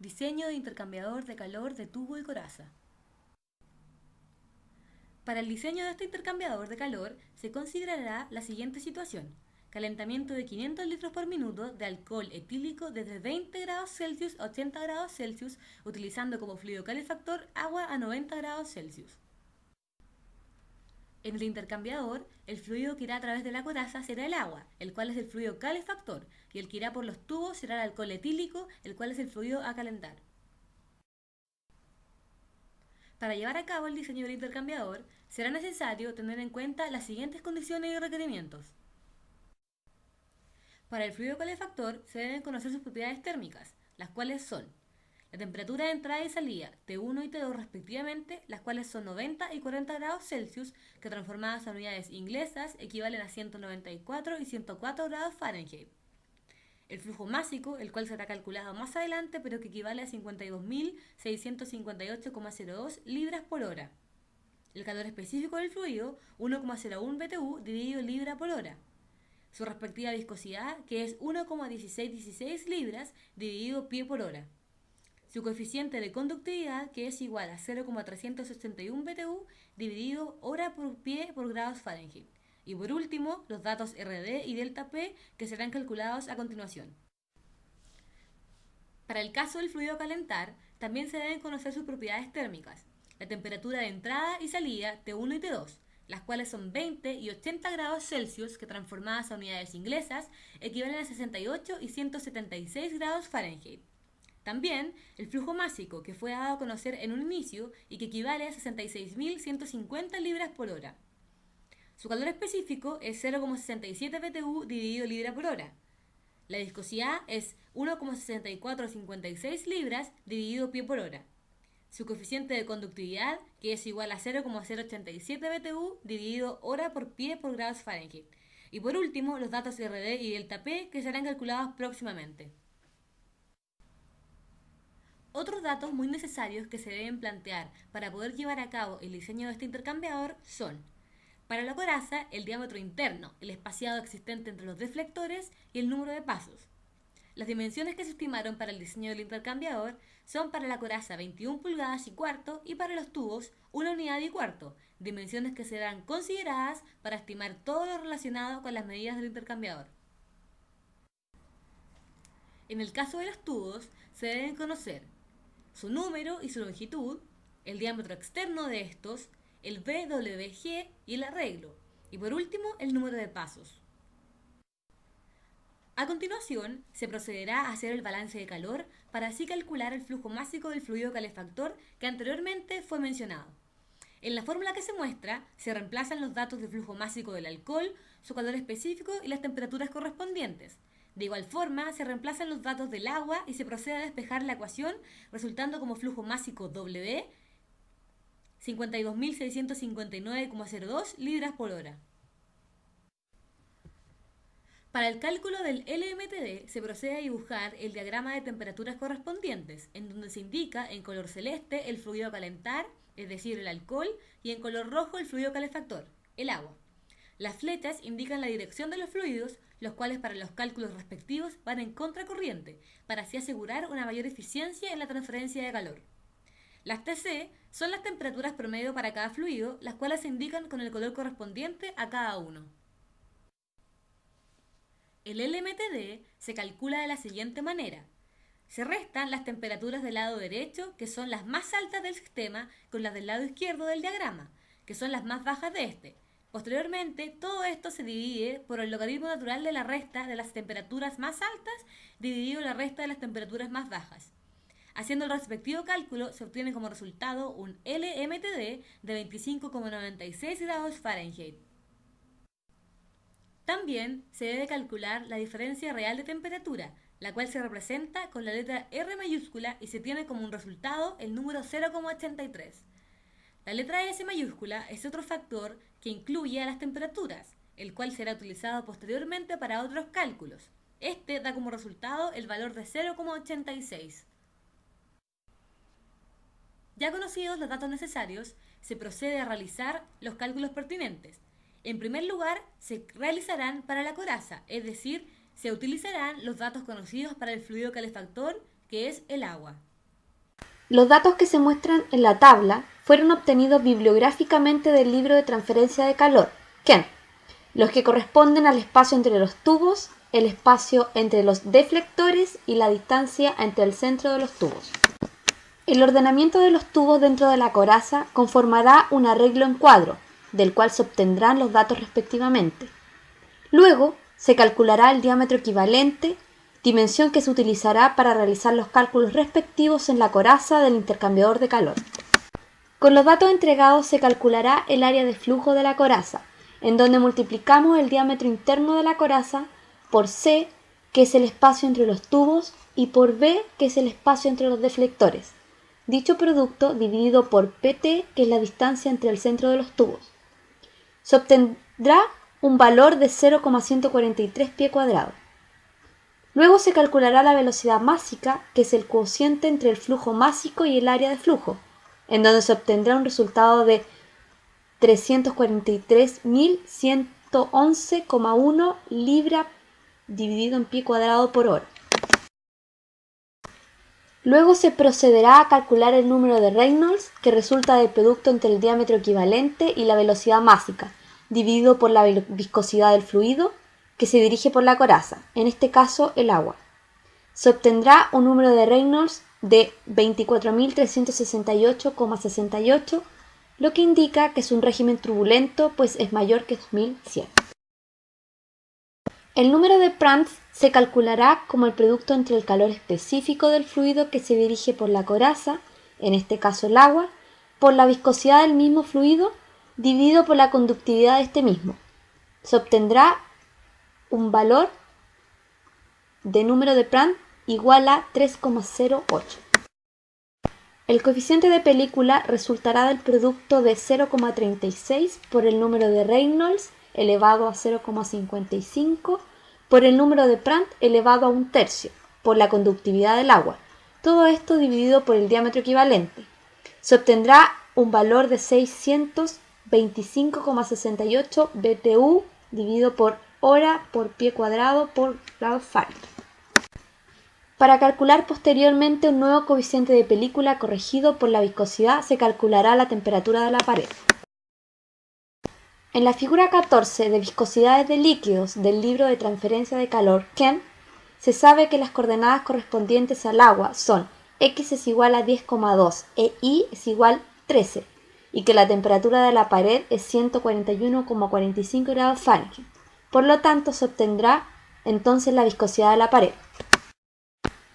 Diseño de intercambiador de calor de tubo y coraza. Para el diseño de este intercambiador de calor se considerará la siguiente situación. Calentamiento de 500 litros por minuto de alcohol etílico desde 20 grados Celsius a 80 grados Celsius utilizando como fluido calefactor agua a 90 grados Celsius. En el intercambiador, el fluido que irá a través de la coraza será el agua, el cual es el fluido calefactor, y el que irá por los tubos será el alcohol etílico, el cual es el fluido a calentar. Para llevar a cabo el diseño del intercambiador, será necesario tener en cuenta las siguientes condiciones y requerimientos. Para el fluido calefactor se deben conocer sus propiedades térmicas, las cuales son la temperatura de entrada y salida, T1 y T2 respectivamente, las cuales son 90 y 40 grados Celsius, que transformadas a unidades inglesas equivalen a 194 y 104 grados Fahrenheit. El flujo másico, el cual será calculado más adelante, pero que equivale a 52.658,02 libras por hora. El calor específico del fluido, 1,01 BTU dividido libra por hora. Su respectiva viscosidad, que es 1,1616 libras dividido pie por hora. Su coeficiente de conductividad, que es igual a 0,381 BTU dividido hora por pie por grados Fahrenheit. Y por último, los datos RD y delta P que serán calculados a continuación. Para el caso del fluido a calentar, también se deben conocer sus propiedades térmicas, la temperatura de entrada y salida T1 y T2, las cuales son 20 y 80 grados Celsius que transformadas a unidades inglesas equivalen a 68 y 176 grados Fahrenheit. También el flujo másico que fue dado a conocer en un inicio y que equivale a 66.150 libras por hora. Su calor específico es 0,67 BTU dividido libra por hora. La viscosidad es 1,6456 libras dividido pie por hora. Su coeficiente de conductividad, que es igual a 0,087 BTU dividido hora por pie por grados Fahrenheit. Y por último, los datos RD y delta P que serán calculados próximamente. Otros datos muy necesarios que se deben plantear para poder llevar a cabo el diseño de este intercambiador son: para la coraza, el diámetro interno, el espaciado existente entre los deflectores y el número de pasos. Las dimensiones que se estimaron para el diseño del intercambiador son para la coraza 21 pulgadas y cuarto y para los tubos 1 unidad y cuarto, dimensiones que serán consideradas para estimar todo lo relacionado con las medidas del intercambiador. En el caso de los tubos, se deben conocer su número y su longitud, el diámetro externo de estos, el BWG y el arreglo, y por último el número de pasos. A continuación, se procederá a hacer el balance de calor para así calcular el flujo másico del fluido calefactor que anteriormente fue mencionado. En la fórmula que se muestra, se reemplazan los datos de flujo másico del alcohol, su calor específico y las temperaturas correspondientes. De igual forma, se reemplazan los datos del agua y se procede a despejar la ecuación, resultando como flujo másico W 52.659,02 libras por hora. Para el cálculo del LMTD se procede a dibujar el diagrama de temperaturas correspondientes, en donde se indica en color celeste el fluido a calentar, es decir, el alcohol, y en color rojo el fluido calefactor, el agua. Las flechas indican la dirección de los fluidos, los cuales para los cálculos respectivos van en contracorriente, para así asegurar una mayor eficiencia en la transferencia de calor. Las TC son las temperaturas promedio para cada fluido, las cuales se indican con el color correspondiente a cada uno. El LMTD se calcula de la siguiente manera. Se restan las temperaturas del lado derecho, que son las más altas del sistema, con las del lado izquierdo del diagrama, que son las más bajas de este. Posteriormente, todo esto se divide por el logaritmo natural de la resta de las temperaturas más altas dividido la resta de las temperaturas más bajas. Haciendo el respectivo cálculo, se obtiene como resultado un LMTD de 25,96 grados Fahrenheit. También se debe calcular la diferencia real de temperatura, la cual se representa con la letra R mayúscula y se tiene como un resultado el número 0,83. La letra S mayúscula es otro factor que incluye a las temperaturas, el cual será utilizado posteriormente para otros cálculos. Este da como resultado el valor de 0,86. Ya conocidos los datos necesarios, se procede a realizar los cálculos pertinentes. En primer lugar, se realizarán para la coraza, es decir, se utilizarán los datos conocidos para el fluido calefactor, que es el agua. Los datos que se muestran en la tabla fueron obtenidos bibliográficamente del libro de transferencia de calor, KEN, los que corresponden al espacio entre los tubos, el espacio entre los deflectores y la distancia entre el centro de los tubos. El ordenamiento de los tubos dentro de la coraza conformará un arreglo en cuadro, del cual se obtendrán los datos respectivamente. Luego, se calculará el diámetro equivalente, dimensión que se utilizará para realizar los cálculos respectivos en la coraza del intercambiador de calor. Con los datos entregados se calculará el área de flujo de la coraza, en donde multiplicamos el diámetro interno de la coraza por C, que es el espacio entre los tubos, y por B, que es el espacio entre los deflectores. Dicho producto dividido por PT, que es la distancia entre el centro de los tubos. Se obtendrá un valor de 0,143 pie cuadrado. Luego se calculará la velocidad másica, que es el cociente entre el flujo másico y el área de flujo, en donde se obtendrá un resultado de 343.111,1 libra dividido en pie cuadrado por hora. Luego se procederá a calcular el número de Reynolds, que resulta del producto entre el diámetro equivalente y la velocidad másica, dividido por la viscosidad del fluido que se dirige por la coraza, en este caso el agua. Se obtendrá un número de Reynolds de 24.368,68, lo que indica que es un régimen turbulento, pues es mayor que 2100. El número de Prandtl se calculará como el producto entre el calor específico del fluido que se dirige por la coraza, en este caso el agua, por la viscosidad del mismo fluido, dividido por la conductividad de este mismo. Se obtendrá un valor de número de Prandtl igual a 3,08. El coeficiente de película resultará del producto de 0,36 por el número de Reynolds elevado a 0,55 por el número de Prandtl elevado a 1/3 por la conductividad del agua. Todo esto dividido por el diámetro equivalente. Se obtendrá un valor de 625,68 BTU dividido por hora por pie cuadrado por grado Fahrenheit. Para calcular posteriormente un nuevo coeficiente de película corregido por la viscosidad, se calculará la temperatura de la pared. En la figura 14 de viscosidades de líquidos del libro de transferencia de calor KEN, se sabe que las coordenadas correspondientes al agua son x es igual a 10,2 e y es igual 13, y que la temperatura de la pared es 141,45 grados Fahrenheit. Por lo tanto, se obtendrá entonces la viscosidad de la pared.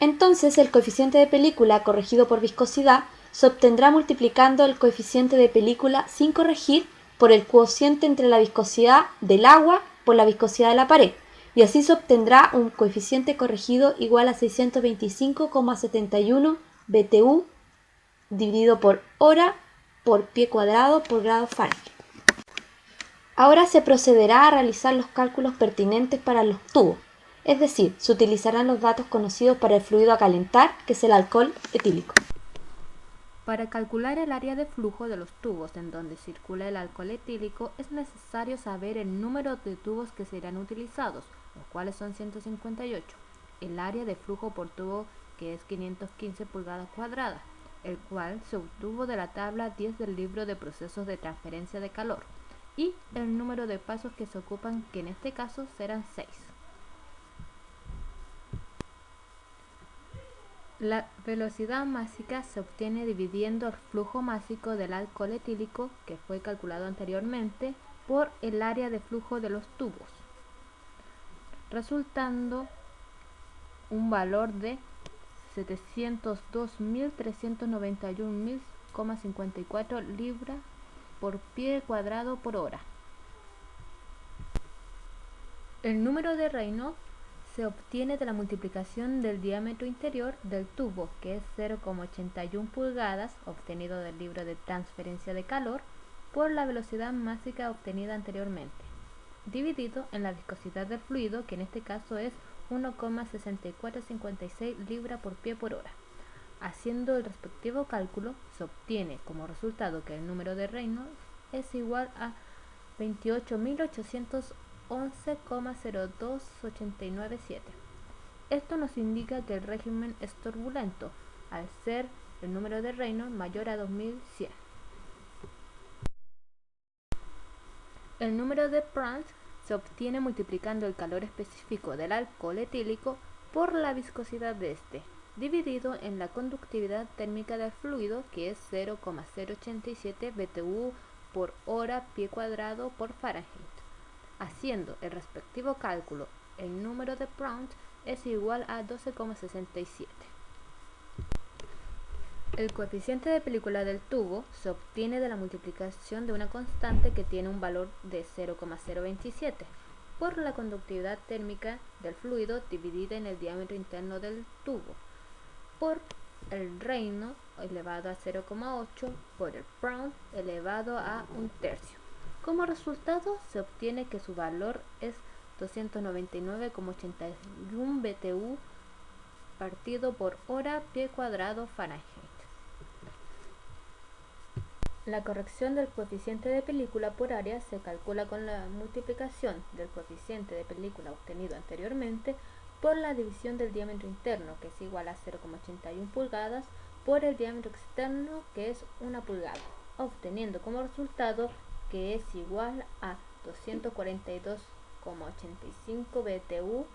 Entonces, el coeficiente de película corregido por viscosidad se obtendrá multiplicando el coeficiente de película sin corregir por el cociente entre la viscosidad del agua por la viscosidad de la pared, y así se obtendrá un coeficiente corregido igual a 625,71 BTU dividido por hora por pie cuadrado por grado Fahrenheit. Ahora se procederá a realizar los cálculos pertinentes para los tubos, es decir, se utilizarán los datos conocidos para el fluido a calentar, que es el alcohol etílico. Para calcular el área de flujo de los tubos en donde circula el alcohol etílico es necesario saber el número de tubos que serán utilizados, los cuales son 158, el área de flujo por tubo que es 515 pulgadas cuadradas, el cual se obtuvo de la tabla 10 del libro de procesos de transferencia de calor, y el número de pasos que se ocupan, que en este caso serán 6. La velocidad másica se obtiene dividiendo el flujo másico del alcohol etílico, que fue calculado anteriormente, por el área de flujo de los tubos, resultando un valor de 702.391,54 libras por pie cuadrado por hora. El número de Reynolds se obtiene de la multiplicación del diámetro interior del tubo, que es 0,81 pulgadas, obtenido del libro de transferencia de calor, por la velocidad másica obtenida anteriormente, dividido en la viscosidad del fluido, que en este caso es 1,6456 libras por pie por hora. Haciendo el respectivo cálculo, se obtiene como resultado que el número de Reynolds es igual a 28.811,02897. Esto nos indica que el régimen es turbulento, al ser el número de Reynolds mayor a 2100. El número de Prandtl se obtiene multiplicando el calor específico del alcohol etílico por la viscosidad de este, dividido en la conductividad térmica del fluido, que es 0,087 BTU por hora pie cuadrado por Fahrenheit. Haciendo el respectivo cálculo, el número de Prandtl es igual a 12,67. El coeficiente de película del tubo se obtiene de la multiplicación de una constante que tiene un valor de 0,027 por la conductividad térmica del fluido dividida en el diámetro interno del tubo por el Reynolds elevado a 0,8 por el Prandtl elevado a 1/3. Como resultado se obtiene que su valor es 299,81 BTU partido por hora pie cuadrado Fahrenheit. La corrección del coeficiente de película por área se calcula con la multiplicación del coeficiente de película obtenido anteriormente por la división del diámetro interno, que es igual a 0,81 pulgadas, por el diámetro externo, que es 1 pulgada, obteniendo como resultado que es igual a 242,85 BTU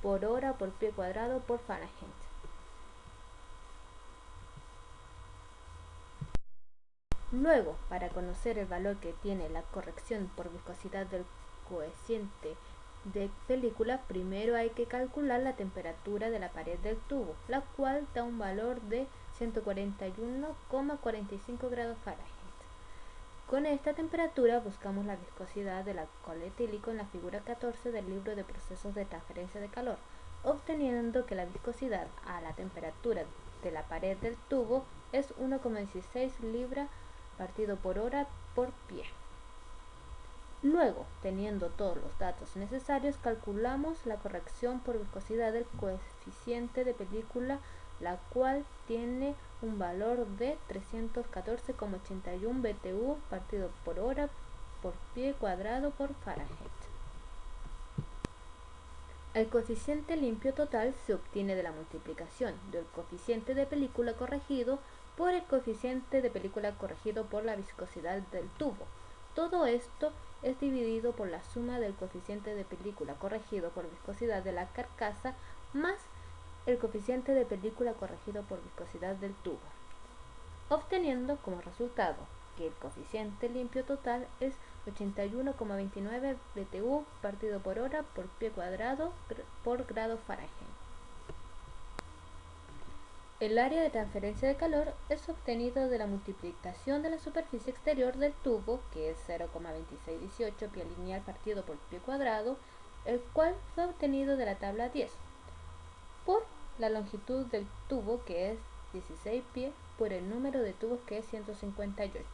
por hora por pie cuadrado por Fahrenheit. Luego, para conocer el valor que tiene la corrección por viscosidad del coeficiente de película, primero hay que calcular la temperatura de la pared del tubo, la cual da un valor de 141,45 grados Fahrenheit. Con esta temperatura buscamos la viscosidad del alcohol etílico en la figura 14 del libro de procesos de transferencia de calor, obteniendo que la viscosidad a la temperatura de la pared del tubo es 1,16 libras partido por hora por pie. Luego, teniendo todos los datos necesarios, calculamos la corrección por viscosidad del coeficiente de película, la cual tiene un valor de 314,81 BTU partido por hora por pie cuadrado por Fahrenheit. El coeficiente limpio total se obtiene de la multiplicación del coeficiente de película corregido por el coeficiente de película corregido por la viscosidad del tubo. Todo esto es dividido por la suma del coeficiente de película corregido por viscosidad de la carcasa más el coeficiente de película corregido por viscosidad del tubo, obteniendo como resultado que el coeficiente limpio total es 81,29 BTU partido por hora por pie cuadrado por grado Fahrenheit. El área de transferencia de calor es obtenido de la multiplicación de la superficie exterior del tubo, que es 0,2618 pie lineal partido por pie cuadrado, el cual fue obtenido de la tabla 10, por la longitud del tubo, que es 16 pies, por el número de tubos, que es 158,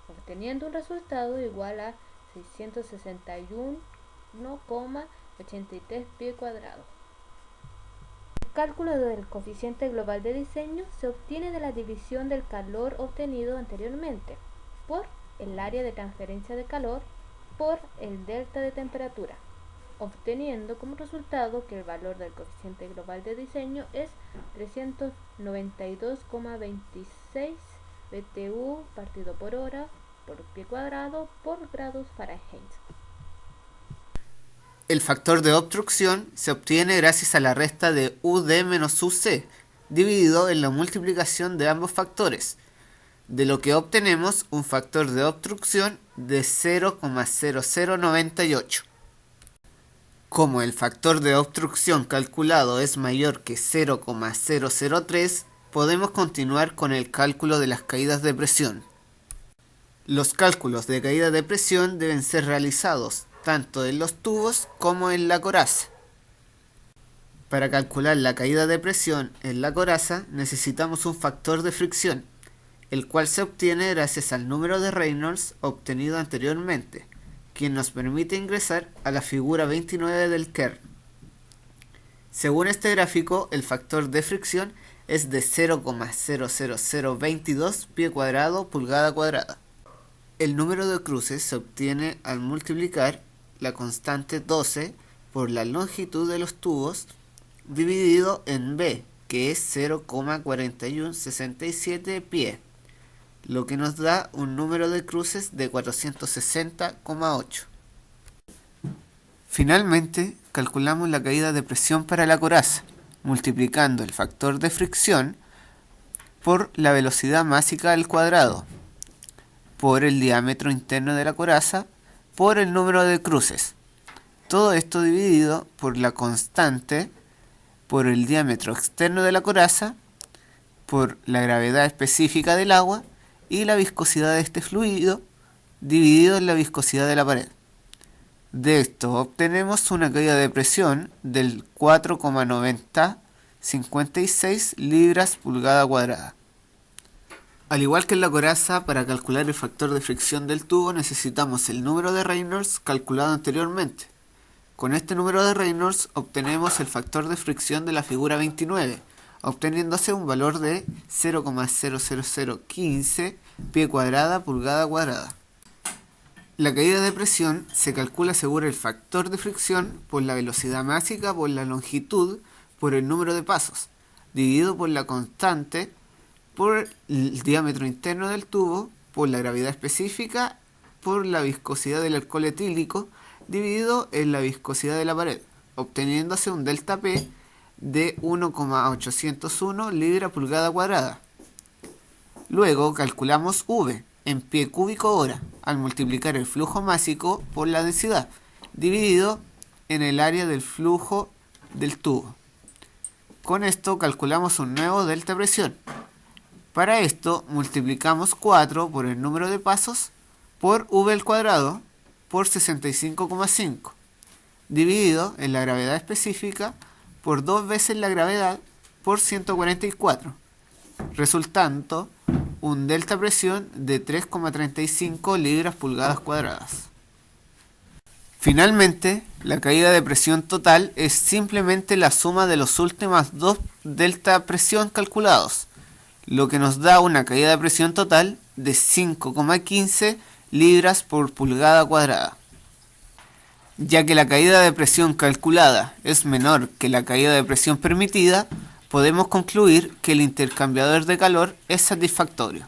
obteniendo un resultado igual a 661,83 pie cuadrado. El cálculo del coeficiente global de diseño se obtiene de la división del calor obtenido anteriormente por el área de transferencia de calor por el delta de temperatura, obteniendo como resultado que el valor del coeficiente global de diseño es 392,26 BTU partido por hora por pie cuadrado por grados Fahrenheit. El factor de obstrucción se obtiene gracias a la resta de UD menos UC, dividido en la multiplicación de ambos factores, de lo que obtenemos un factor de obstrucción de 0,0098. Como el factor de obstrucción calculado es mayor que 0,003, podemos continuar con el cálculo de las caídas de presión. Los cálculos de caída de presión deben ser realizados tanto en los tubos como en la coraza. Para calcular la caída de presión en la coraza necesitamos un factor de fricción, el cual se obtiene gracias al número de Reynolds obtenido anteriormente, quien nos permite ingresar a la figura 29 del kern. Según este gráfico, el factor de fricción es de 0,00022 pie cuadrado pulgada cuadrada. El número de cruces se obtiene al multiplicar la constante 12 por la longitud de los tubos dividido en B, que es 0,4167 pies, lo que nos da un número de cruces de 460,8. Finalmente, calculamos la caída de presión para la coraza, multiplicando el factor de fricción por la velocidad másica al cuadrado, por el diámetro interno de la coraza, por el número de cruces. Todo esto dividido por la constante, por el diámetro externo de la coraza, por la gravedad específica del agua y la viscosidad de este fluido, dividido en la viscosidad de la pared. De esto obtenemos una caída de presión del 4,9056 libras pulgada cuadrada. Al igual que en la coraza, para calcular el factor de fricción del tubo necesitamos el número de Reynolds calculado anteriormente. Con este número de Reynolds obtenemos el factor de fricción de la figura 29, obteniéndose un valor de 0,00015 pie cuadrada pulgada cuadrada. La caída de presión se calcula según el factor de fricción por la velocidad másica, por la longitud, por el número de pasos, dividido por la constante, por el diámetro interno del tubo, por la gravedad específica, por la viscosidad del alcohol etílico, dividido en la viscosidad de la pared, obteniéndose un delta P de 1,801 libra pulgada cuadrada. Luego calculamos V en pie cúbico hora al multiplicar el flujo másico por la densidad, dividido en el área del flujo del tubo. Con esto calculamos un nuevo delta presión. Para esto multiplicamos 4 por el número de pasos por V al cuadrado por 65,5, dividido en la gravedad específica por 2 veces la gravedad por 144, resultando un delta presión de 3,35 libras pulgadas cuadradas. Finalmente, la caída de presión total es simplemente la suma de los últimos dos delta presión calculados, lo que nos da una caída de presión total de 5,15 libras por pulgada cuadrada. Ya que la caída de presión calculada es menor que la caída de presión permitida, podemos concluir que el intercambiador de calor es satisfactorio.